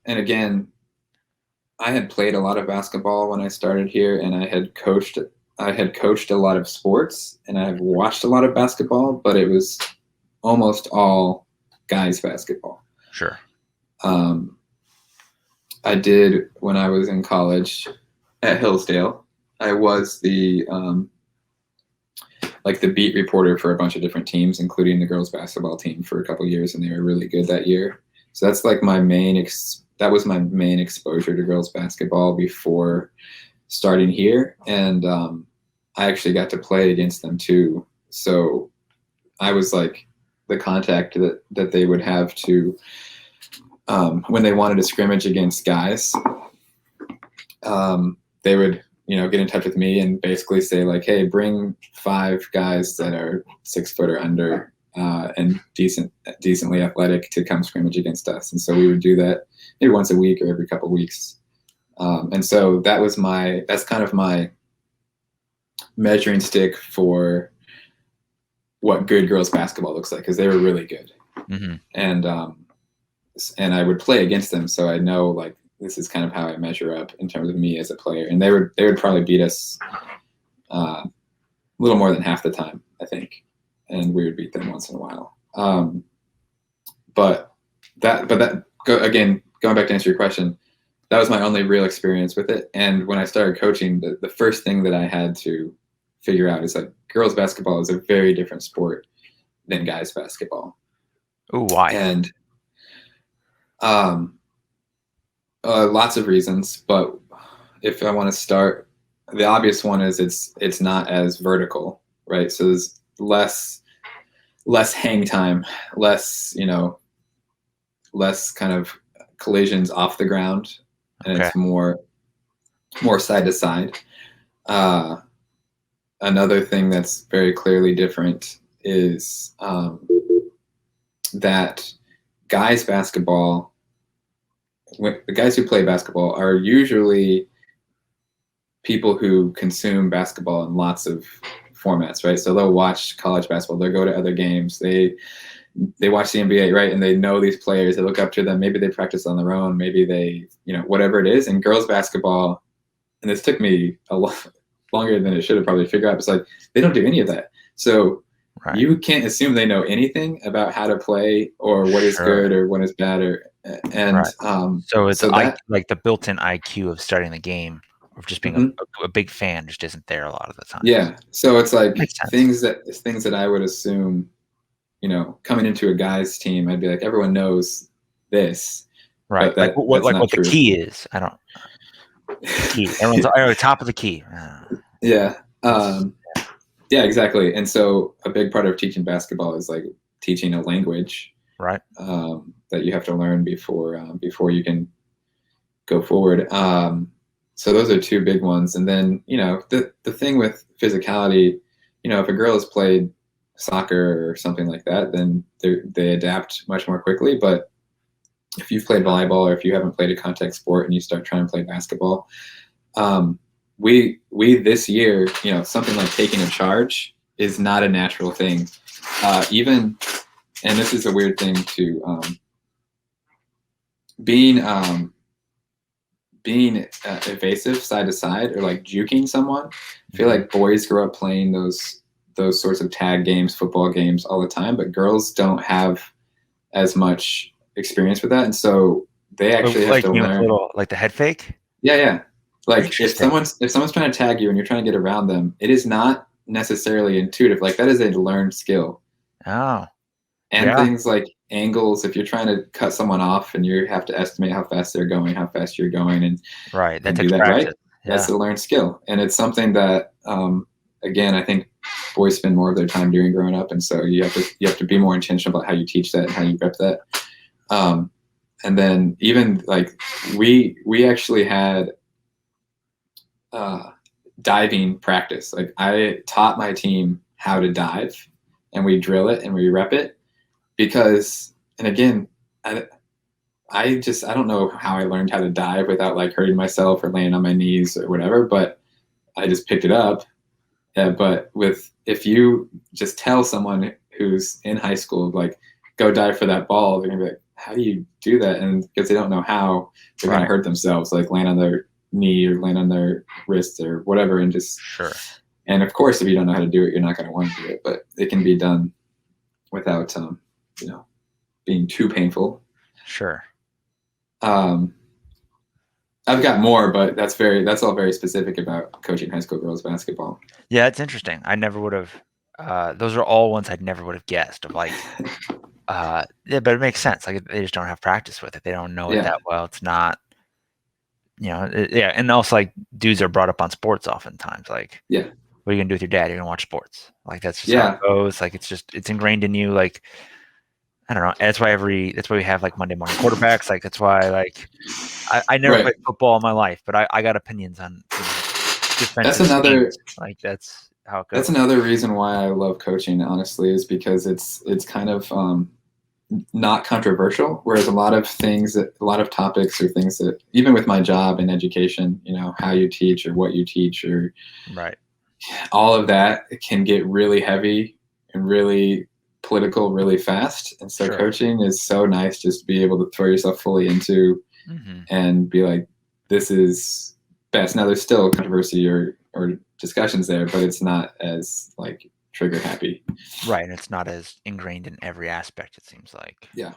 and again, I had played a lot of basketball when I started here, and I had coached a lot of sports, and I've watched a lot of basketball, but it was almost all guys basketball. Sure. I did when I was in college at Hillsdale. I was the the beat reporter for a bunch of different teams, including the girls basketball team for a couple of years, and they were really good that year. So that's like my main that was my main exposure to girls basketball before starting here, and I actually got to play against them too. So I was like the contact that they would have to when they wanted to scrimmage against guys. They would get in touch with me and basically say like, hey, bring 5 guys that are 6 foot or under and decently athletic to come scrimmage against us. And so we would do that maybe once a week or every couple of weeks. And so that's kind of my measuring stick for what good girls basketball looks like, because they were really good. Mm-hmm. And I would play against them, so I know like this is kind of how I measure up in terms of me as a player. And they would probably beat us a little more than half the time, I think, and we would beat them once in a while. Again, going back to answer your question, that was my only real experience with it. And when I started coaching, the first thing that I had to figure out is like girls basketball is a very different sport than guys basketball. Oh, why? And lots of reasons, but if I want to start, the obvious one is it's not as vertical, right? So there's less hang time, less kind of collisions off the ground, and Okay. it's more side to side. Another thing that's very clearly different is that guys basketball, the guys who play basketball are usually people who consume basketball in lots of formats, right? So they'll watch college basketball, they'll go to other games, they watch the NBA, right? And they know these players, they look up to them, maybe they practice on their own, maybe they, whatever it is. And girls basketball, and this took me a lot longer than it should have probably figured out, it's like they don't do any of that. So right. You can't assume they know anything about how to play or what is good or what is bad, right. So it's like the built-in IQ of starting the game, or just being a big fan, just isn't there a lot of the time. Yeah. So it's like things that I would assume, coming into a guy's team, I'd be like, everyone knows this, right? But what the key is, I don't. Key. Everyone's at top of the key. Yeah. Yeah, exactly. And so a big part of teaching basketball is like teaching a language, right? That you have to learn before you can go forward. So those are 2 big ones. And then, the thing with physicality, if a girl has played soccer or something like that, then they adapt much more quickly. But if you've played volleyball, or if you haven't played a contact sport and you start trying to play basketball, we this year, something like taking a charge is not a natural thing. And this is a weird thing to being evasive side to side, or like juking someone. I feel like boys grow up playing those sorts of tag games, football games all the time, but girls don't have as much experience with that, and so they actually have to learn like the head fake. Yeah. Like if someone's trying to tag you and you're trying to get around them, it is not necessarily intuitive. Like that is a learned skill. Oh. And things like angles, if you're trying to cut someone off and you have to estimate how fast they're going, how fast you're going, and right, that takes practice. Right? Yeah. That's a learned skill, and it's something that again, I think boys spend more of their time doing growing up, and so you have to be more intentional about how you teach that and how you rep that. And then even like we actually had diving practice. Like I taught my team how to dive, and we drill it and we rep it because, and again, I don't know how I learned how to dive without like hurting myself or laying on my knees or whatever, but I just picked it up. But if you just tell someone who's in high school, like, go dive for that ball, they're gonna be like, how do you do that? And because they don't know how, they're going to hurt themselves, like land on their knee or land on their wrist or whatever, and just and of course, if you don't know how to do it, you're not going to want to do it. But it can be done without, you know, being too painful. I've got more, but that's all very specific about coaching high school girls basketball. Yeah, it's interesting. I never would have. Those are all ones I never would have guessed. Of like, yeah, but it makes sense. Like they just don't have practice with it. They don't know it that well. It's not, you know, yeah. And also, like dudes are brought up on sports oftentimes. Like, what are you gonna do with your dad? You're gonna watch sports. Like that's just how it goes. Like it's ingrained in you. Like I don't know. That's why we have like Monday morning quarterbacks. Like that's why like I never played football in my life, but I got opinions on that's another schemes. Like that's how it goes. That's another reason why I love coaching, honestly, is because it's kind of not controversial. Whereas a lot of topics or things that even with my job in education, you know, how you teach or what you teach or all of that can get really heavy and really political really fast. And so coaching is so nice just to be able to throw yourself fully into and be like, this is best. Now there's still controversy or discussions there, but it's not as like trigger happy. Right. And it's not as ingrained in every aspect, it seems like. Yeah.